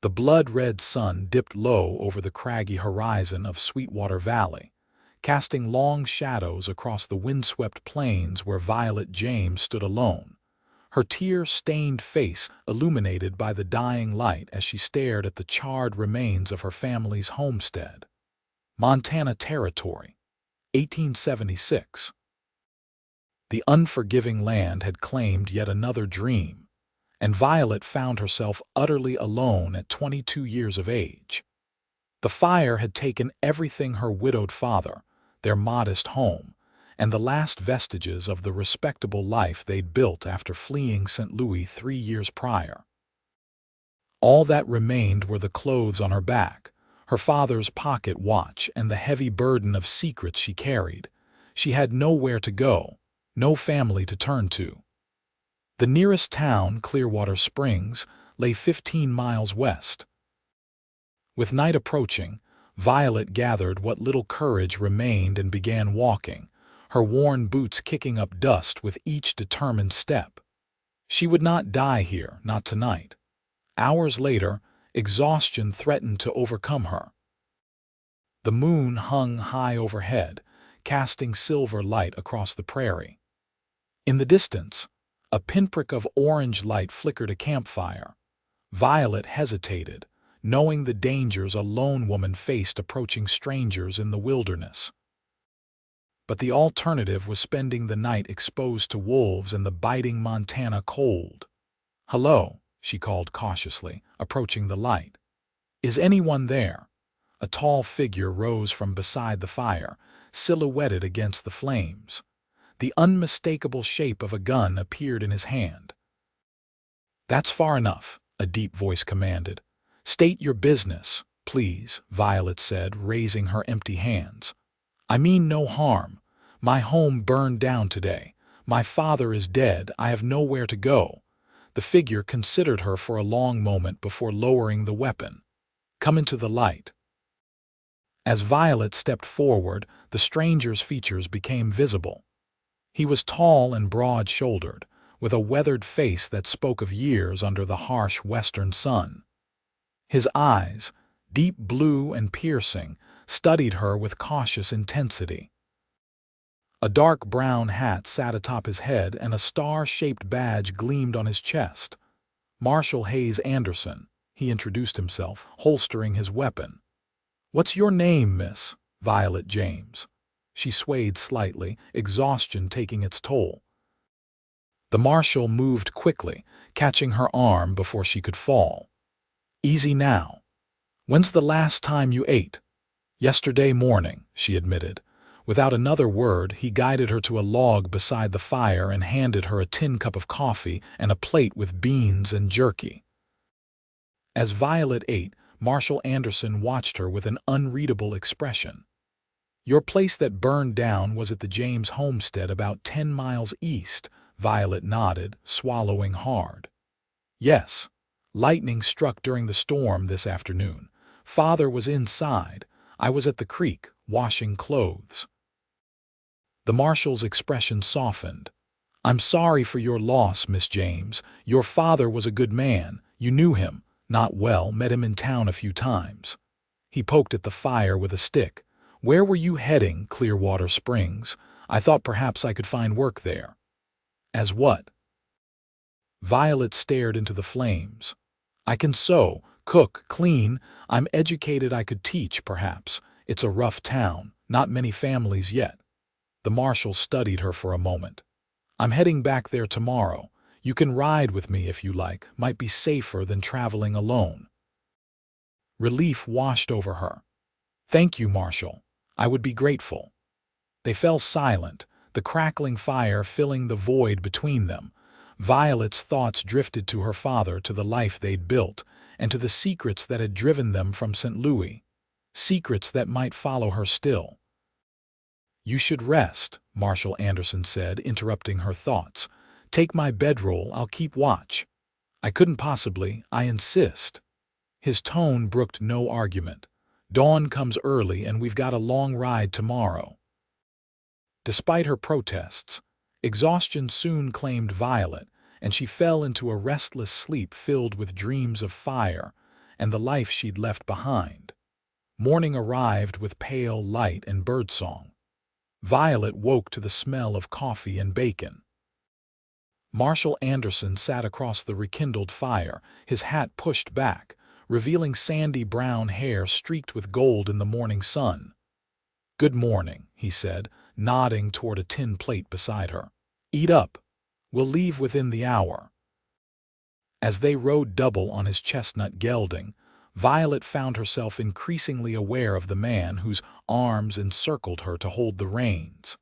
The blood-red sun dipped low over the craggy horizon of Sweetwater Valley, casting long shadows across the windswept plains where Violet James stood alone, her tear-stained face illuminated by the dying light as she stared at the charred remains of her family's homestead. Montana Territory, 1876. The unforgiving land had claimed yet another dream, and Violet found herself utterly alone at 22 years of age. The fire had taken everything: her widowed father, their modest home, and the last vestiges of the respectable life they'd built after fleeing St. Louis 3 years prior. All that remained were the clothes on her back, her father's pocket watch, and the heavy burden of secrets she carried. She had nowhere to go, no family to turn to. The nearest town, Clearwater Springs, lay 15 miles west. With night approaching, Violet gathered what little courage remained and began walking, her worn boots kicking up dust with each determined step. She would not die here, not tonight. Hours later, exhaustion threatened to overcome her. The moon hung high overhead, casting silver light across the prairie. In the distance, a pinprick of orange light flickered a campfire. Violet hesitated, knowing the dangers a lone woman faced approaching strangers in the wilderness. But the alternative was spending the night exposed to wolves and the biting Montana cold. "Hello," she called cautiously, approaching the light. "Is anyone there?" A tall figure rose from beside the fire, silhouetted against the flames. The unmistakable shape of a gun appeared in his hand. "That's far enough," a deep voice commanded. "State your business, please," Violet said, raising her empty hands. "I mean no harm. My home burned down today. My father is dead. I have nowhere to go." The figure considered her for a long moment before lowering the weapon. "Come into the light." As Violet stepped forward, the stranger's features became visible. He was tall and broad-shouldered, with a weathered face that spoke of years under the harsh western sun. His eyes, deep blue and piercing, studied her with cautious intensity. A dark brown hat sat atop his head and a star-shaped badge gleamed on his chest. "Marshal Hayes Anderson," he introduced himself, holstering his weapon. "What's your name, miss?" "Violet James." She swayed slightly, exhaustion taking its toll. The marshal moved quickly, catching her arm before she could fall. "Easy now. When's the last time you ate?" "Yesterday morning," she admitted. Without another word, he guided her to a log beside the fire and handed her a tin cup of coffee and a plate with beans and jerky. As Violet ate, Marshal Anderson watched her with an unreadable expression. "Your place that burned down was at the James homestead about 10 miles east," Violet nodded, swallowing hard. "Yes. Lightning struck during the storm this afternoon. Father was inside. I was at the creek, washing clothes." The marshal's expression softened. "I'm sorry for your loss, Miss James. Your father was a good man. You knew him. Not well, met him in town a few times." He poked at the fire with a stick. "Where were you heading?" "Clearwater Springs. I thought perhaps I could find work there." "As what?" Violet stared into the flames. "I can sew, cook, clean. I'm educated. I could teach, perhaps. It's a rough town. Not many families yet." The marshal studied her for a moment. "I'm heading back there tomorrow. You can ride with me if you like. Might be safer than traveling alone." Relief washed over her. "Thank you, Marshal. I would be grateful." They fell silent, the crackling fire filling the void between them. Violet's thoughts drifted to her father, to the life they'd built, and to the secrets that had driven them from St. Louis. Secrets that might follow her still. "You should rest," Marshal Anderson said, interrupting her thoughts. "Take my bedroll. I'll keep watch." "I couldn't possibly. I insist." His tone brooked no argument. "Dawn comes early and we've got a long ride tomorrow." Despite her protests, exhaustion soon claimed Violet, and she fell into a restless sleep filled with dreams of fire and the life she'd left behind. Morning arrived with pale light and birdsong. Violet woke to the smell of coffee and bacon. Marshal Anderson sat across the rekindled fire, his hat pushed back, revealing sandy brown hair streaked with gold in the morning sun. "Good morning," he said, nodding toward a tin plate beside her. "Eat up. We'll leave within the hour." As they rode double on his chestnut gelding, Violet found herself increasingly aware of the man whose arms encircled her to hold the reins.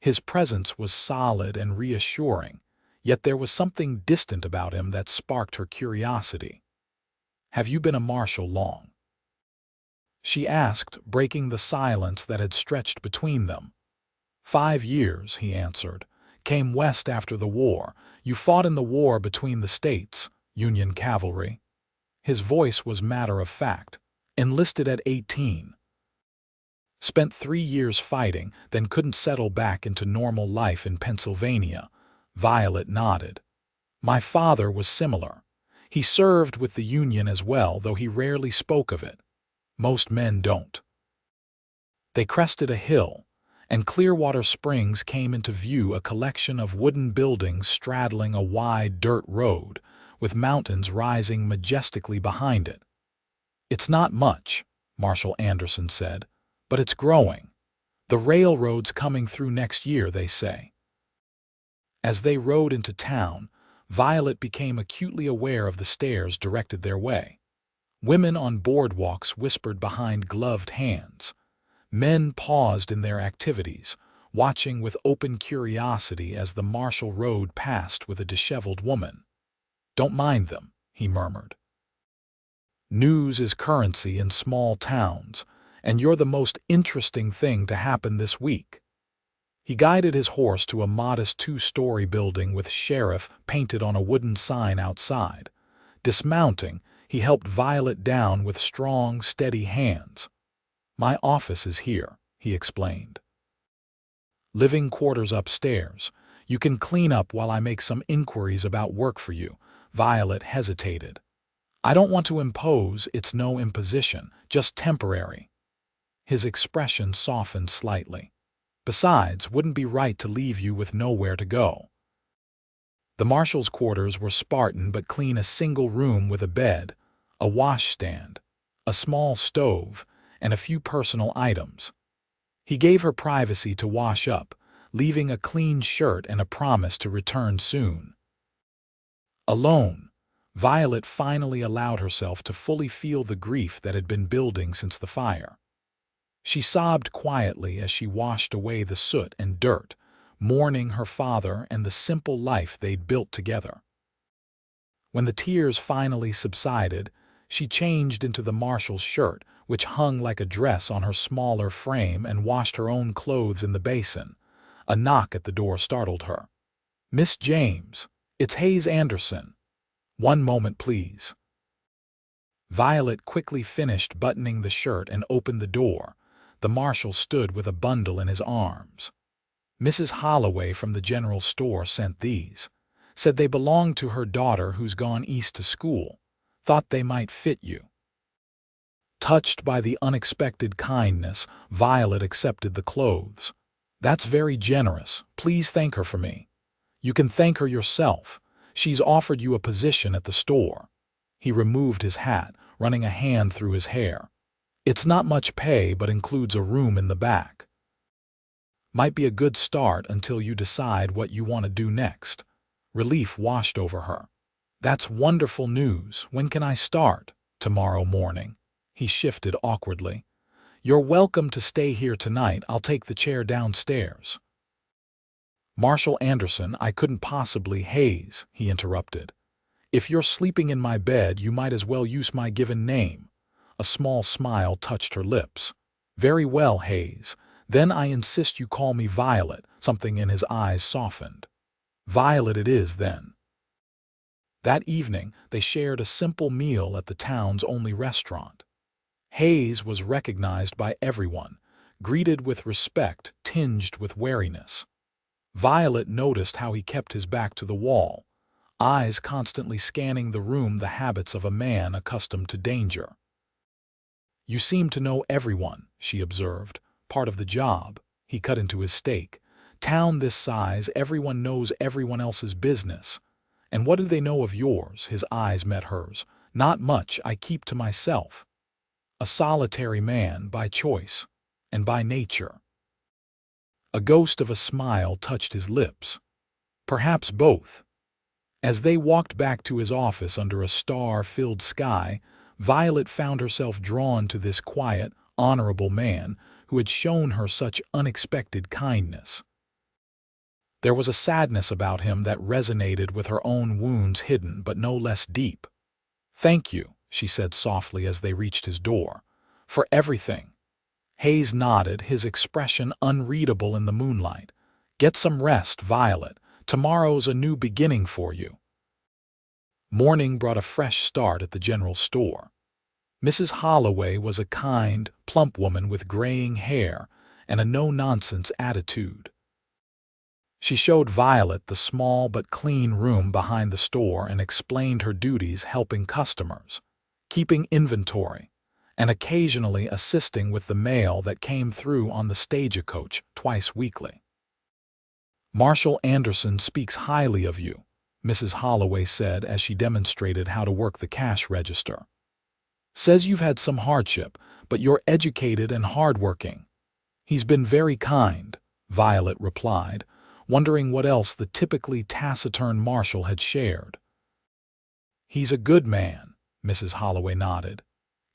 His presence was solid and reassuring, yet there was something distant about him that sparked her curiosity. "Have you been a marshal long?" she asked, breaking the silence that had stretched between them. 5 years, he answered. "Came west after the war. You fought in the war between the states, Union cavalry." His voice was matter-of-fact. "Enlisted at 18. Spent 3 years fighting, then couldn't settle back into normal life in Pennsylvania." Violet nodded. "My father was similar. He served with the Union as well, though he rarely spoke of it. Most men don't." They crested a hill, and Clearwater Springs came into view, a collection of wooden buildings straddling a wide dirt road, with mountains rising majestically behind it. "It's not much," Marshal Anderson said, "but it's growing. The railroad's coming through next year, they say." As they rode into town, Violet became acutely aware of the stares directed their way. Women on boardwalks whispered behind gloved hands. Men paused in their activities, watching with open curiosity as the marshal rode past with a disheveled woman. "Don't mind them," he murmured. "News is currency in small towns, and you're the most interesting thing to happen this week." He guided his horse to a modest 2-story building with "Sheriff" painted on a wooden sign outside. Dismounting, he helped Violet down with strong, steady hands. "My office is here," he explained. "Living quarters upstairs. You can clean up while I make some inquiries about work for you." Violet hesitated. "I don't want to impose, it's no imposition, just temporary." His expression softened slightly. "Besides, wouldn't be right to leave you with nowhere to go." The marshal's quarters were Spartan but clean, a single room with a bed, a washstand, a small stove, and a few personal items. He gave her privacy to wash up, leaving a clean shirt and a promise to return soon. Alone, Violet finally allowed herself to fully feel the grief that had been building since the fire. She sobbed quietly as she washed away the soot and dirt, mourning her father and the simple life they'd built together. When the tears finally subsided, she changed into the marshal's shirt, which hung like a dress on her smaller frame, and washed her own clothes in the basin. A knock at the door startled her. "Miss James, it's Hayes Anderson. 1 moment, please." Violet quickly finished buttoning the shirt and opened the door. The marshal stood with a bundle in his arms. "Mrs. Holloway from the general store sent these. Said they belonged to her daughter who's gone east to school. Thought they might fit you." Touched by the unexpected kindness, Violet accepted the clothes. "That's very generous. Please thank her for me." "You can thank her yourself. She's offered you a position at the store." He removed his hat, running a hand through his hair. "It's not much pay, but includes a room in the back. Might be a good start until you decide what you want to do next." Relief washed over her. "That's wonderful news. When can I start?" "Tomorrow morning." He shifted awkwardly. "You're welcome to stay here tonight. I'll take the chair downstairs." "Marshal Anderson, I couldn't possibly—" "Hayes," he interrupted. "If you're sleeping in my bed, you might as well use my given name." A small smile touched her lips. "Very well, Hayes. Then I insist you call me Violet." Something in his eyes softened. "Violet it is, then." That evening, they shared a simple meal at the town's only restaurant. Hayes was recognized by everyone, greeted with respect tinged with wariness. Violet noticed how he kept his back to the wall, eyes constantly scanning the room, the habits of a man accustomed to danger. "You seem to know everyone," she observed. "Part of the job." He cut into his steak. "Town this size, everyone knows everyone else's business. And what do they know of yours?" His eyes met hers. "Not much. I keep to myself. A solitary man by choice and by nature." A ghost of a smile touched his lips. "Perhaps both." As they walked back to his office under a star-filled sky, Violet found herself drawn to this quiet, honorable man who had shown her such unexpected kindness. There was a sadness about him that resonated with her own wounds, hidden but no less deep. "Thank you," she said softly as they reached his door, "for everything." Hayes nodded, his expression unreadable in the moonlight. "Get some rest, Violet. Tomorrow's a new beginning for you." Morning brought a fresh start at the general store. Mrs. Holloway was a kind, plump woman with graying hair and a no-nonsense attitude. She showed Violet the small but clean room behind the store and explained her duties, helping customers, keeping inventory, and occasionally assisting with the mail that came through on the stagecoach twice weekly. "Marshal Anderson speaks highly of you," Mrs. Holloway said as she demonstrated how to work the cash register. "Says you've had some hardship, but you're educated and hardworking." "He's been very kind," Violet replied, wondering what else the typically taciturn Marshal had shared. "He's a good man," Mrs. Holloway nodded.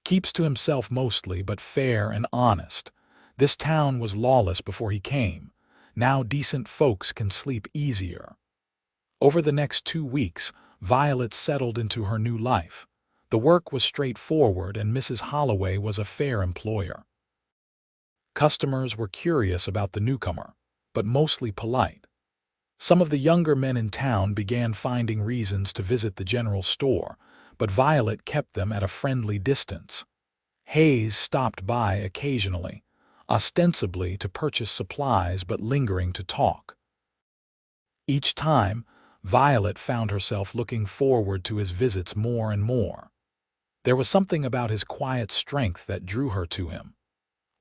"Keeps to himself mostly, but fair and honest. This town was lawless before he came. Now decent folks can sleep easier." Over the next 2 weeks, Violet settled into her new life. The work was straightforward and Mrs. Holloway was a fair employer. Customers were curious about the newcomer, but mostly polite. Some of the younger men in town began finding reasons to visit the general store, but Violet kept them at a friendly distance. Hayes stopped by occasionally, ostensibly to purchase supplies but lingering to talk. Each time, Violet found herself looking forward to his visits more and more. There was something about his quiet strength that drew her to him.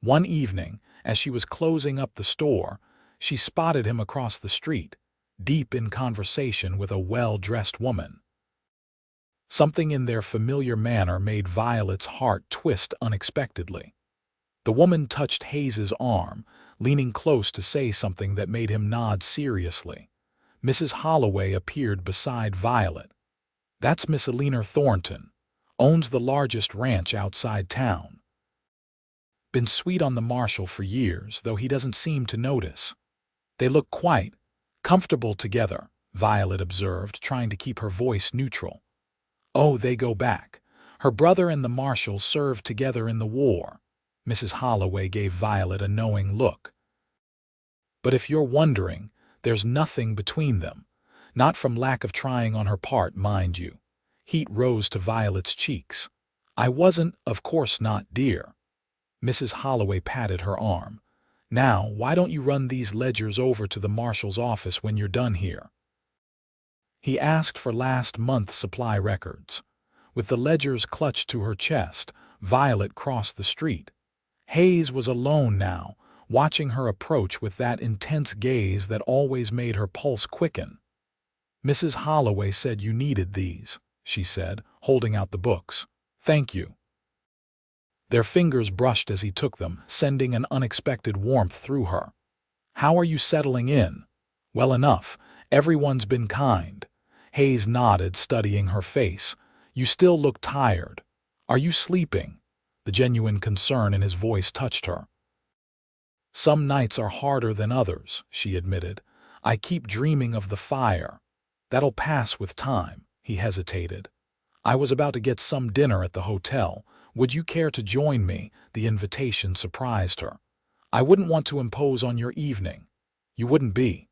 One evening, as she was closing up the store, she spotted him across the street, deep in conversation with a well-dressed woman. Something in their familiar manner made Violet's heart twist unexpectedly. The woman touched Hayes's arm, leaning close to say something that made him nod seriously. Mrs. Holloway appeared beside Violet. "That's Miss Eleanor Thornton. Owns the largest ranch outside town. Been sweet on the Marshal for years, though he doesn't seem to notice. They look quite comfortable together," Violet observed, trying to keep her voice neutral. "Oh, they go back. Her brother and the Marshal served together in the war." Mrs. Holloway gave Violet a knowing look. "But if you're wondering, there's nothing between them. Not from lack of trying on her part, mind you." Heat rose to Violet's cheeks. "I wasn't, of course not, dear." Mrs. Holloway patted her arm. "Now, why don't you run these ledgers over to the Marshal's office when you're done here?" He asked for last month's supply records. With the ledgers clutched to her chest, Violet crossed the street. Hayes was alone now, watching her approach with that intense gaze that always made her pulse quicken. "Mrs. Holloway said you needed these," she said, holding out the books. "Thank you." Their fingers brushed as he took them, sending an unexpected warmth through her. "How are you settling in?" "Well enough. Everyone's been kind." Hayes nodded, studying her face. "You still look tired. Are you sleeping?" The genuine concern in his voice touched her. "Some nights are harder than others," she admitted. "I keep dreaming of the fire." "That'll pass with time." He hesitated. "I was about to get some dinner at the hotel. Would you care to join me?" The invitation surprised her. "I wouldn't want to impose on your evening." "You wouldn't be."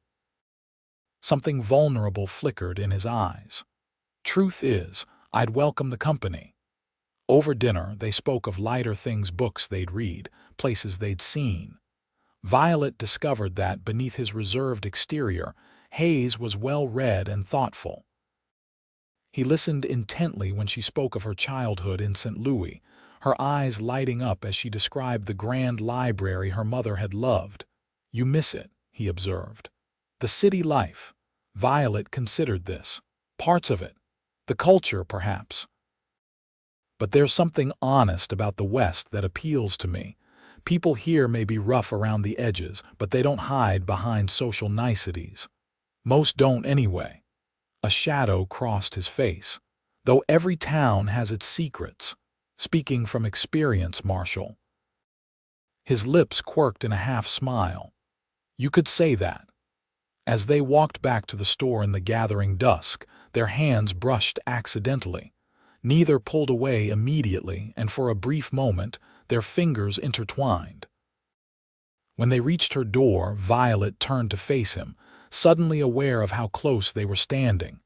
Something vulnerable flickered in his eyes. "Truth is, I'd welcome the company." Over dinner, they spoke of lighter things, books they'd read, places they'd seen. Violet discovered that, beneath his reserved exterior, Hayes was well-read and thoughtful. He listened intently when she spoke of her childhood in St. Louis, her eyes lighting up as she described the grand library her mother had loved. "You miss it," he observed. "The city life." Violet considered this. "Parts of it. The culture, perhaps. But there's something honest about the West that appeals to me. People here may be rough around the edges, but they don't hide behind social niceties. Most don't anyway." A shadow crossed his face. "Though every town has its secrets. Speaking from experience, Marshal." His lips quirked in a half-smile. "You could say that." As they walked back to the store in the gathering dusk, their hands brushed accidentally. Neither pulled away immediately, and for a brief moment, their fingers intertwined. When they reached her door, Violet turned to face him, suddenly aware of how close they were standing.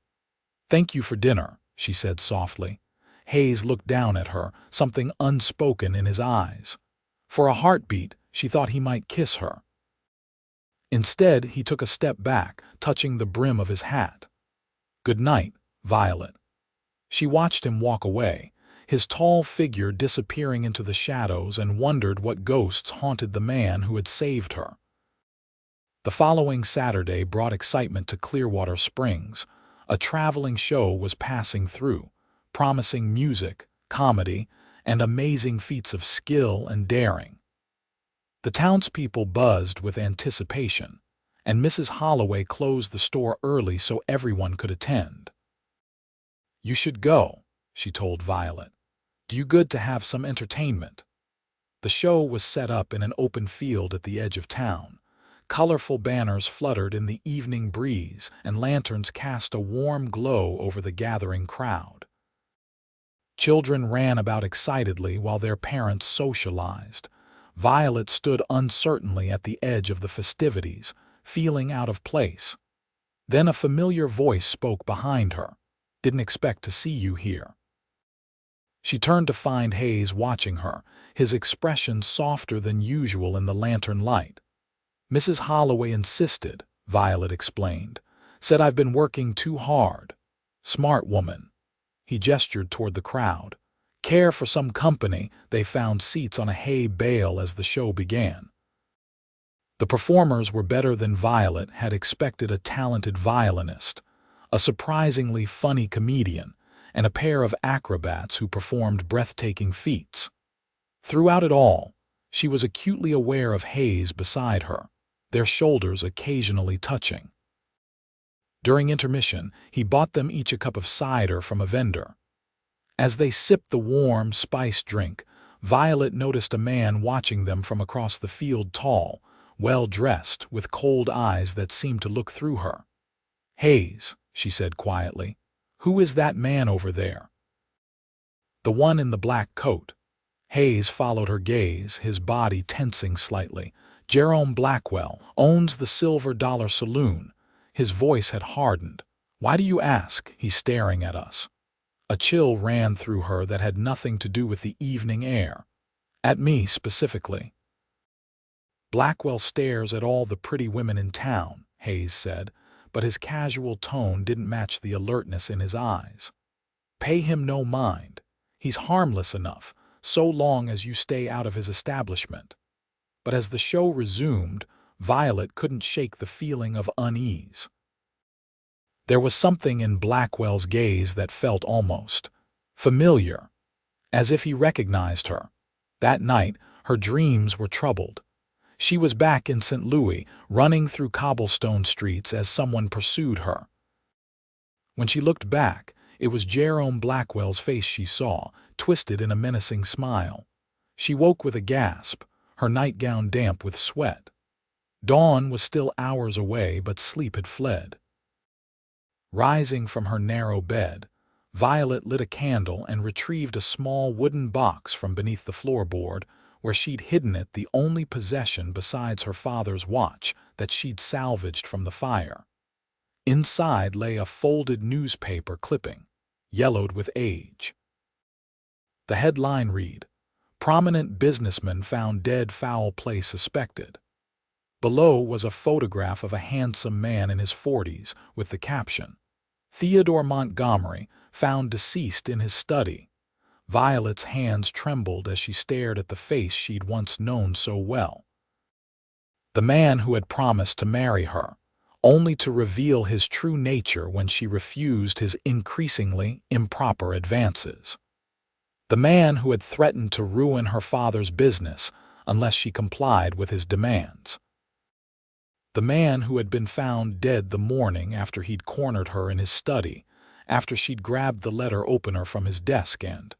"Thank you for dinner," she said softly. Hayes looked down at her, something unspoken in his eyes. For a heartbeat, she thought he might kiss her. Instead, he took a step back, touching the brim of his hat. "Good night, Violet." She watched him walk away, his tall figure disappearing into the shadows, and wondered what ghosts haunted the man who had saved her. The following Saturday brought excitement to Clearwater Springs. A traveling show was passing through, promising music, comedy, and amazing feats of skill and daring. The townspeople buzzed with anticipation, and Mrs. Holloway closed the store early so everyone could attend. "You should go," she told Violet. "Do you good to have some entertainment." The show was set up in an open field at the edge of town. Colorful banners fluttered in the evening breeze, and lanterns cast a warm glow over the gathering crowd. Children ran about excitedly while their parents socialized. Violet stood uncertainly at the edge of the festivities, feeling out of place. Then a familiar voice spoke behind her. "Didn't expect to see you here." She turned to find Hayes watching her, his expression softer than usual in the lantern light. "Mrs. Holloway insisted," Violet explained. "Said I've been working too hard. Smart woman." He gestured toward the crowd. "Care for some company." They found seats on a hay bale as the show began. The performers were better than Violet had expected: a talented violinist, a surprisingly funny comedian, and a pair of acrobats who performed breathtaking feats. Throughout it all, she was acutely aware of Hayes beside her, their shoulders occasionally touching. During intermission, he bought them each a cup of cider from a vendor. As they sipped the warm, spiced drink, Violet noticed a man watching them from across the field, tall, well-dressed, with cold eyes that seemed to look through her. "Hayes," she said quietly. "Who is that man over there?" "The one in the black coat." Hayes followed her gaze, his body tensing slightly. "Jerome Blackwell, owns the Silver Dollar Saloon." His voice had hardened. "Why do you ask? He's staring at us." A chill ran through her that had nothing to do with the evening air. "At me, specifically." "Blackwell stares at all the pretty women in town," Hayes said, but his casual tone didn't match the alertness in his eyes. "Pay him no mind. He's harmless enough, so long as you stay out of his establishment." But as the show resumed, Violet couldn't shake the feeling of unease. There was something in Blackwell's gaze that felt almost familiar, as if he recognized her. That night, her dreams were troubled. She was back in St. Louis, running through cobblestone streets as someone pursued her. When she looked back, it was Jerome Blackwell's face she saw, twisted in a menacing smile. She woke with a gasp, her nightgown damp with sweat. Dawn was still hours away, but sleep had fled. Rising from her narrow bed, Violet lit a candle and retrieved a small wooden box from beneath the floorboard, where she'd hidden it, the only possession besides her father's watch that she'd salvaged from the fire. Inside lay a folded newspaper clipping, yellowed with age. The headline read, "Prominent businessman found dead, foul play suspected." Below was a photograph of a handsome man in his 40s with the caption, Theodore Montgomery, found deceased in his study. Violet's hands trembled as she stared at the face she'd once known so well. The man who had promised to marry her, only to reveal his true nature when she refused his increasingly improper advances. The man who had threatened to ruin her father's business unless she complied with his demands. The man who had been found dead the morning after he'd cornered her in his study, after she'd grabbed the letter opener from his desk and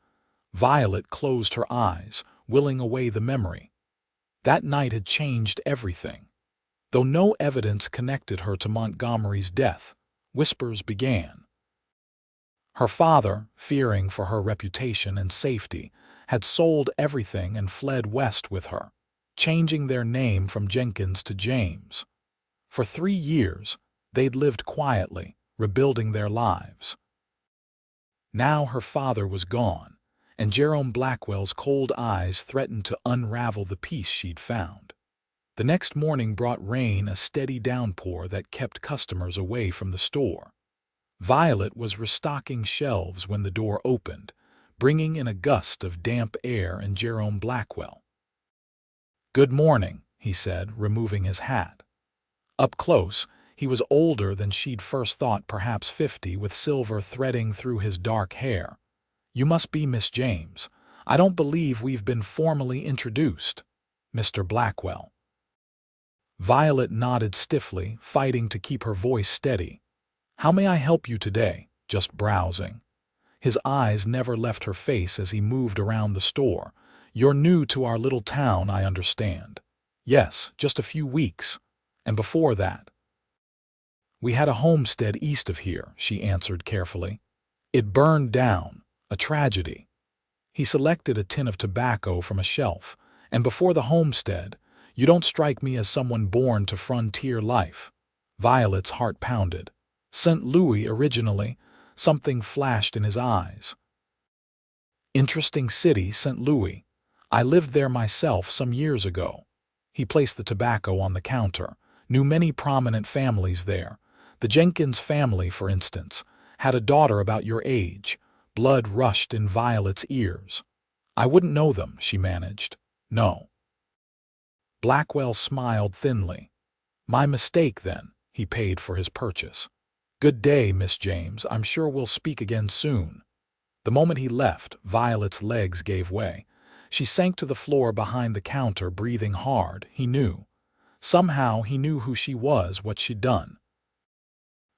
Violet closed her eyes, willing away the memory. That night had changed everything. Though no evidence connected her to Montgomery's death, whispers began. Her father, fearing for her reputation and safety, had sold everything and fled west with her, changing their name from Jenkins to James. For 3 years, they'd lived quietly, rebuilding their lives. Now her father was gone, and Jerome Blackwell's cold eyes threatened to unravel the peace she'd found. The next morning brought rain, a steady downpour that kept customers away from the store. Violet was restocking shelves when the door opened, bringing in a gust of damp air and Jerome Blackwell. "Good morning," he said, removing his hat. Up close, he was older than she'd first thought, perhaps 50, with silver threading through his dark hair. "You must be Miss James. I don't believe we've been formally introduced." "Mr. Blackwell." Violet nodded stiffly, fighting to keep her voice steady. "How may I help you today?" "Just browsing." His eyes never left her face as he moved around the store. "You're new to our little town, I understand." "Yes, just a few weeks. And before that?" "We had a homestead east of here," she answered carefully. "It burned down. A tragedy." He selected a tin of tobacco from a shelf. "And before the homestead, you don't strike me as someone born to frontier life." Violet's heart pounded. "St. Louis originally." Something flashed in his eyes. "Interesting city, St. Louis. I lived there myself some years ago." He placed the tobacco on the counter. "Knew many prominent families there. The Jenkins family, for instance, had a daughter about your age." Blood rushed in Violet's ears. "I wouldn't know them," she managed. "No." Blackwell smiled thinly. "My mistake, then." He paid for his purchase. "Good day, Miss James. I'm sure we'll speak again soon." The moment he left, Violet's legs gave way. She sank to the floor behind the counter, breathing hard. He knew. Somehow he knew who she was, what she'd done.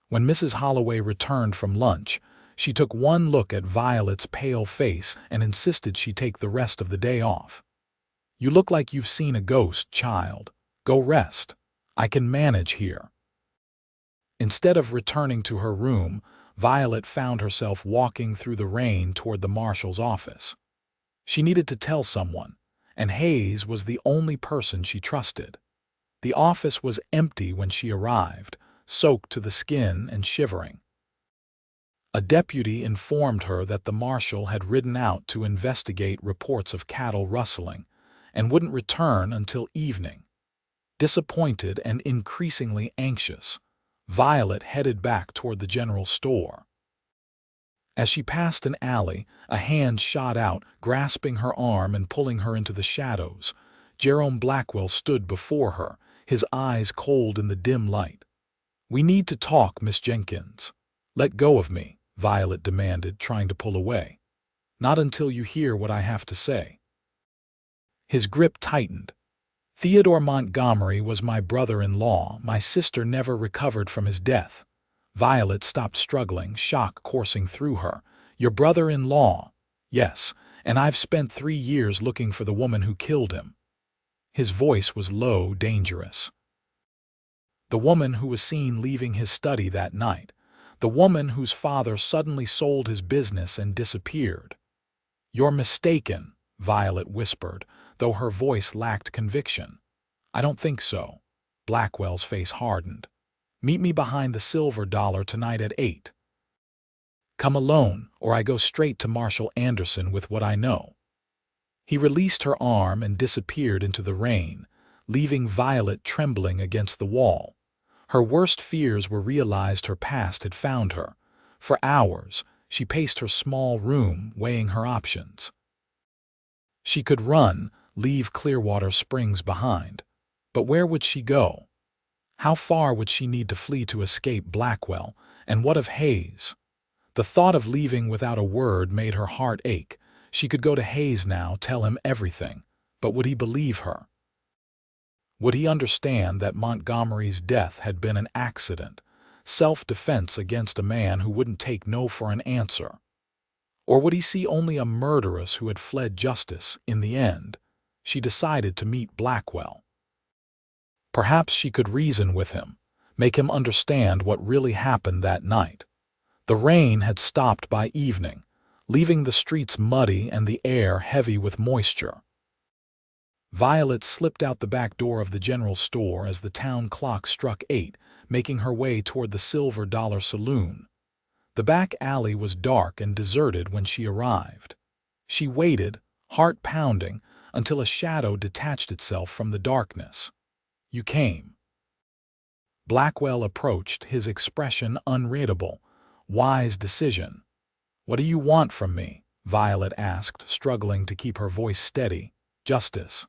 When Mrs. Holloway returned from lunch, she took one look at Violet's pale face and insisted she take the rest of the day off. "You look like you've seen a ghost, child. Go rest. I can manage here." Instead of returning to her room, Violet found herself walking through the rain toward the marshal's office. She needed to tell someone, and Hayes was the only person she trusted. The office was empty when she arrived, soaked to the skin and shivering. A deputy informed her that the marshal had ridden out to investigate reports of cattle rustling and wouldn't return until evening. Disappointed and increasingly anxious, Violet headed back toward the general store. As she passed an alley, a hand shot out, grasping her arm and pulling her into the shadows. Jerome Blackwell stood before her, his eyes cold in the dim light. "We need to talk, Miss Jenkins." "Let go of me," Violet demanded, trying to pull away. "Not until you hear what I have to say." His grip tightened. "Theodore Montgomery was my brother-in-law. My sister never recovered from his death." Violet stopped struggling, shock coursing through her. "Your brother-in-law?" "Yes, and I've spent 3 years looking for the woman who killed him." His voice was low, dangerous. "The woman who was seen leaving his study that night. The woman whose father suddenly sold his business and disappeared." "You're mistaken," Violet whispered, though her voice lacked conviction. "I don't think so." Blackwell's face hardened. "Meet me behind the silver dollar tonight at 8. Come alone, or I go straight to Marshal Anderson with what I know." He released her arm and disappeared into the rain, leaving Violet trembling against the wall. Her worst fears were realized. Her past had found her. For hours, she paced her small room, weighing her options. She could run, leave Clearwater Springs behind. But where would she go? How far would she need to flee to escape Blackwell? And what of Hayes? The thought of leaving without a word made her heart ache. She could go to Hayes now, tell him everything. But would he believe her? Would he understand that Montgomery's death had been an accident, self-defense against a man who wouldn't take no for an answer? Or would he see only a murderess who had fled justice? In the end, she decided to meet Blackwell. Perhaps she could reason with him, make him understand what really happened that night. The rain had stopped by evening, leaving the streets muddy and the air heavy with moisture. Violet slipped out the back door of the general store as the town clock struck 8, making her way toward the Silver Dollar Saloon. The back alley was dark and deserted when she arrived. She waited, heart pounding, until a shadow detached itself from the darkness. "You came." Blackwell approached, his expression unreadable. "Wise decision." "What do you want from me?" Violet asked, struggling to keep her voice steady. "Justice."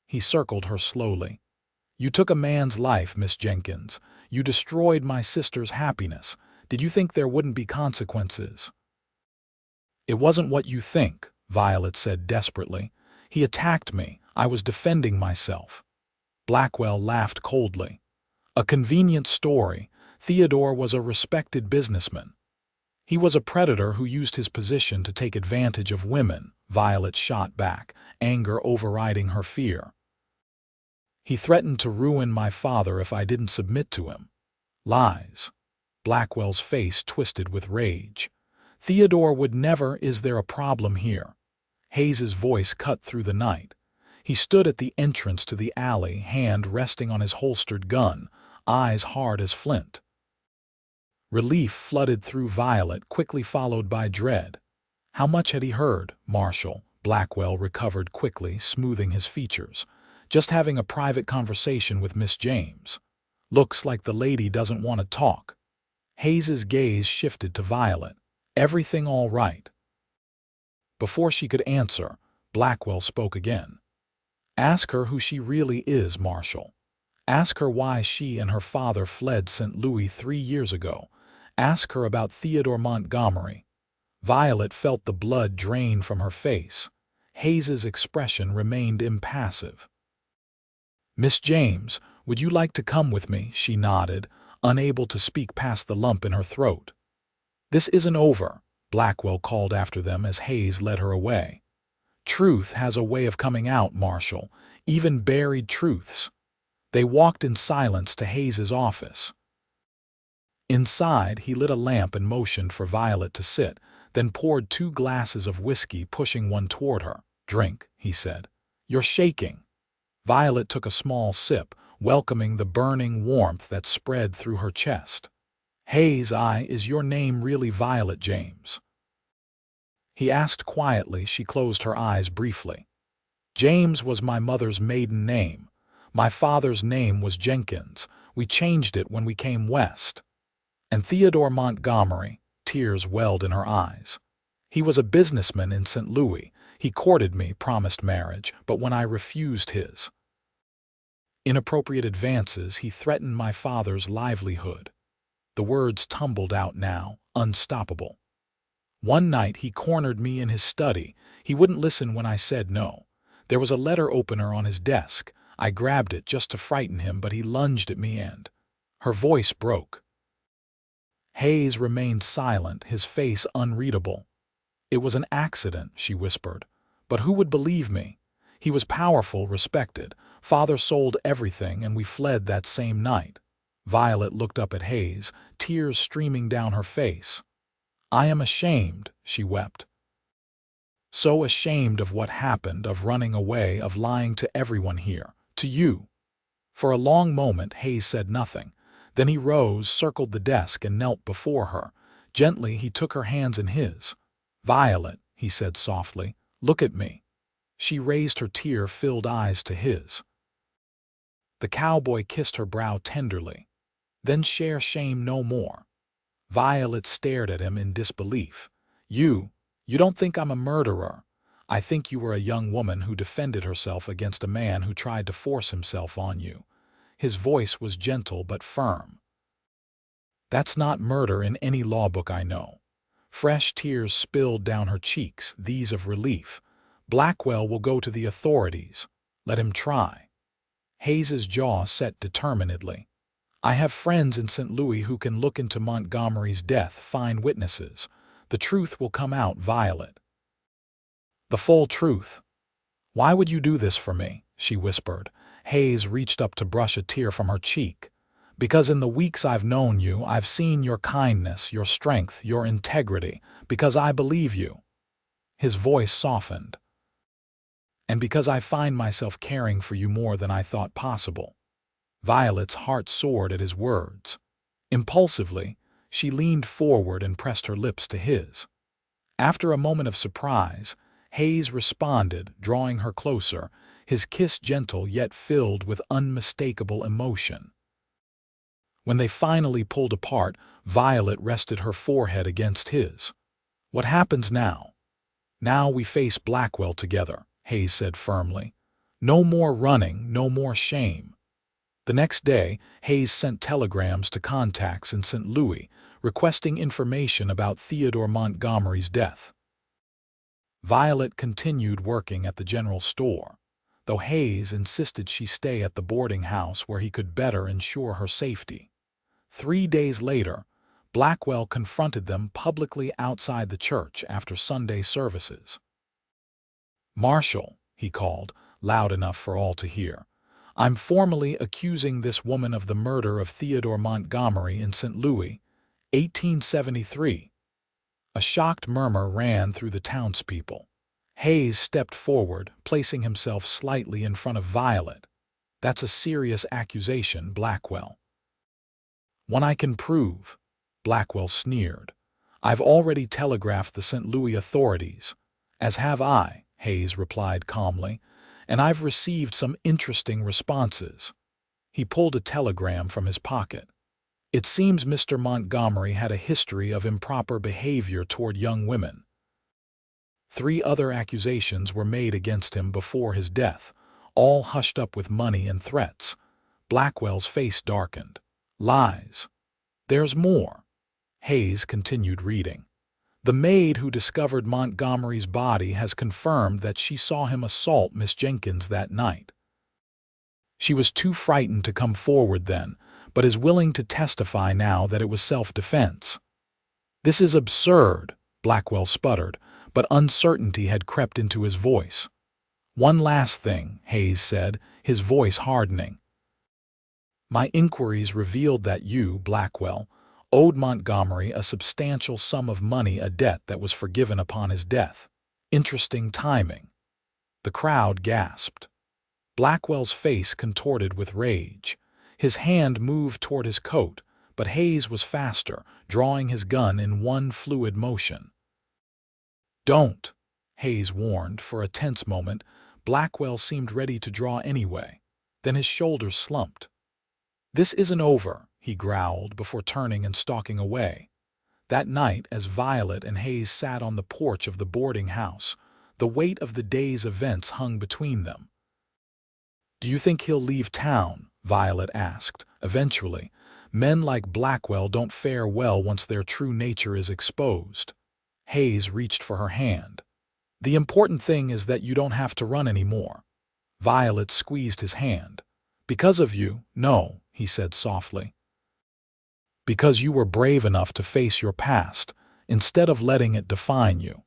He circled her slowly. "You took a man's life, Miss Jenkins. You destroyed my sister's happiness. Did you think there wouldn't be consequences?" "It wasn't what you think," Violet said desperately. "He attacked me. I was defending myself." Blackwell laughed coldly. "A convenient story. Theodore was a respected businessman." "He was a predator who used his position to take advantage of women," Violet shot back, anger overriding her fear. "He threatened to ruin my father if I didn't submit to him." "Lies." Blackwell's face twisted with rage. "Theodore would never." "Is there a problem here?" Hayes's voice cut through the night. He stood at the entrance to the alley, hand resting on his holstered gun, eyes hard as flint. Relief flooded through Violet, quickly followed by dread. How much had he heard, Marshal? Blackwell recovered quickly, smoothing his features. "Just having a private conversation with Miss James." "Looks like the lady doesn't want to talk." Hayes's gaze shifted to Violet. "Everything all right?" Before she could answer, Blackwell spoke again. "Ask her who she really is, Marshal. Ask her why she and her father fled St. Louis 3 years ago. Ask her about Theodore Montgomery." Violet felt the blood drain from her face. Hayes's expression remained impassive. "Miss James, would you like to come with me?" She nodded, unable to speak past the lump in her throat. "This isn't over," Blackwell called after them as Hayes led her away. "Truth has a way of coming out, Marshal, even buried truths." They walked in silence to Hayes's office. Inside, he lit a lamp and motioned for Violet to sit, then poured 2 glasses of whiskey, pushing one toward her. "Drink," he said. "You're shaking." Violet took a small sip, welcoming the burning warmth that spread through her chest. "Hayes, is your name really Violet James?" he asked quietly. She closed her eyes briefly. "James was my mother's maiden name. My father's name was Jenkins. We changed it when we came west." "And Theodore Montgomery," tears welled in her eyes. "He was a businessman in St. Louis. He courted me, promised marriage, but when I refused his inappropriate advances, he threatened my father's livelihood." The words tumbled out now, unstoppable. "One night he cornered me in his study. He wouldn't listen when I said no. There was a letter opener on his desk. I grabbed it just to frighten him, but he lunged at me and—" Her voice broke. Hayes remained silent, his face unreadable. "It was an accident," she whispered. "But who would believe me? He was powerful, respected. Father sold everything, and we fled that same night." Violet looked up at Hayes, tears streaming down her face. "I am ashamed," she wept. "So ashamed of what happened, of running away, of lying to everyone here, to you." For a long moment Hayes said nothing. Then he rose, circled the desk, and knelt before her. Gently he took her hands in his. "Violet," he said softly, "look at me." She raised her tear-filled eyes to his. The cowboy kissed her brow tenderly. "Then share shame no more." Violet stared at him in disbelief. You don't think I'm a murderer? I think you were a young woman who defended herself against a man who tried to force himself on you. His voice was gentle but firm. That's not murder in any law book I know. Fresh tears spilled down her cheeks, these of relief. Blackwell will go to the authorities. Let him try. Hayes's jaw set determinedly. I have friends in St. Louis who can look into Montgomery's death, find witnesses. The truth will come out, Violet. The full truth. Why would you do this for me? She whispered. Hayes reached up to brush a tear from her cheek. Because in the weeks I've known you, I've seen your kindness, your strength, your integrity. Because I believe you. His voice softened. And because I find myself caring for you more than I thought possible. Violet's heart soared at his words. Impulsively, she leaned forward and pressed her lips to his. After a moment of surprise, Hayes responded, drawing her closer, his kiss gentle yet filled with unmistakable emotion. When they finally pulled apart, Violet rested her forehead against his. What happens now? Now we face Blackwell together, Hayes said firmly. No more running, no more shame. The next day, Hayes sent telegrams to contacts in St. Louis, requesting information about Theodore Montgomery's death. Violet continued working at the general store, though Hayes insisted she stay at the boarding house where he could better ensure her safety. 3 days later, Blackwell confronted them publicly outside the church after Sunday services. Marshal, he called, loud enough for all to hear. I'm formally accusing this woman of the murder of Theodore Montgomery in St. Louis, 1873. A shocked murmur ran through the townspeople. Hayes stepped forward, placing himself slightly in front of Violet. That's a serious accusation, Blackwell. One I can prove, Blackwell sneered. I've already telegraphed the St. Louis authorities. As have I, Hayes replied calmly, and I've received some interesting responses. He pulled a telegram from his pocket. It seems Mr. Montgomery had a history of improper behavior toward young women. 3 other accusations were made against him before his death, all hushed up with money and threats. Blackwell's face darkened. Lies. There's more. Hayes continued reading. The maid who discovered Montgomery's body has confirmed that she saw him assault Miss Jenkins that night. She was too frightened to come forward then, but is willing to testify now that it was self-defense. This is absurd, Blackwell sputtered, but uncertainty had crept into his voice. One last thing, Hayes said, his voice hardening. My inquiries revealed that you, Blackwell, owed Montgomery a substantial sum of money, a debt that was forgiven upon his death. Interesting timing. The crowd gasped. Blackwell's face contorted with rage. His hand moved toward his coat, but Hayes was faster, drawing his gun in one fluid motion. Don't, Hayes warned. For a tense moment, Blackwell seemed ready to draw anyway. Then his shoulders slumped. This isn't over, he growled before turning and stalking away. That night, as Violet and Hayes sat on the porch of the boarding house, the weight of the day's events hung between them. Do you think he'll leave town? Violet asked. Eventually, men like Blackwell don't fare well once their true nature is exposed. Hayes reached for her hand. The important thing is that you don't have to run anymore. Violet squeezed his hand. Because of you, no, he said softly. Because you were brave enough to face your past, instead of letting it define you.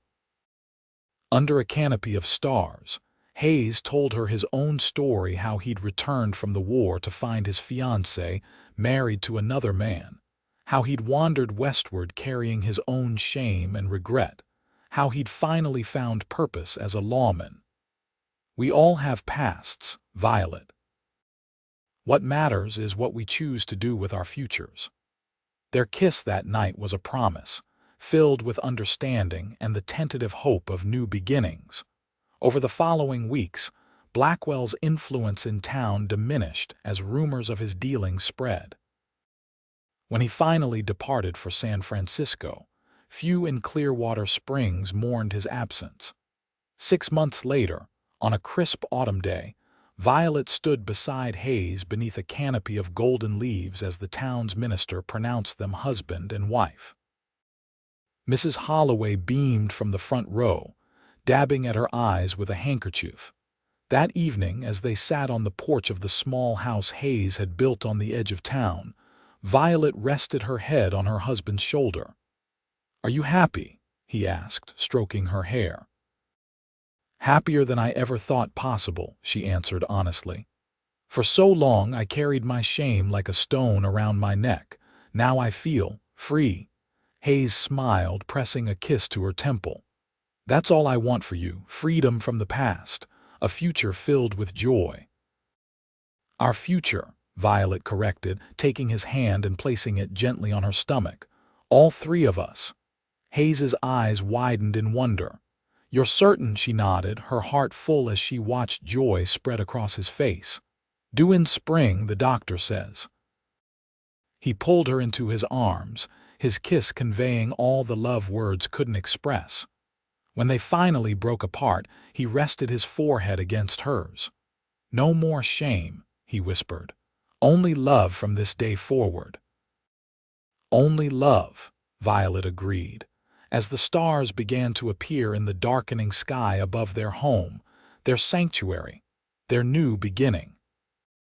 Under a canopy of stars, Hayes told her his own story, how he'd returned from the war to find his fiancée married to another man, how he'd wandered westward carrying his own shame and regret, how he'd finally found purpose as a lawman. We all have pasts, Violet. What matters is what we choose to do with our futures. Their kiss that night was a promise, filled with understanding and the tentative hope of new beginnings. Over the following weeks, Blackwell's influence in town diminished as rumors of his dealings spread. When he finally departed for San Francisco, few in Clearwater Springs mourned his absence. 6 months later, on a crisp autumn day, Violet stood beside Hayes beneath a canopy of golden leaves as the town's minister pronounced them husband and wife. Mrs. Holloway beamed from the front row, dabbing at her eyes with a handkerchief. That evening, as they sat on the porch of the small house Hayes had built on the edge of town, Violet rested her head on her husband's shoulder. "Are you happy?" he asked, stroking her hair. "Happier than I ever thought possible," she answered honestly. "For so long I carried my shame like a stone around my neck. Now I feel free." Hayes smiled, pressing a kiss to her temple. "That's all I want for you, freedom from the past, a future filled with joy." "Our future," Violet corrected, taking his hand and placing it gently on her stomach. "All three of us." Hayes's eyes widened in wonder. "You're certain?" she nodded, her heart full as she watched joy spread across his face. "Due in spring, the doctor says." He pulled her into his arms, his kiss conveying all the love words couldn't express. When they finally broke apart, he rested his forehead against hers. "No more shame," he whispered. "Only love from this day forward." "Only love," Violet agreed. As the stars began to appear in the darkening sky above their home, their sanctuary, their new beginning,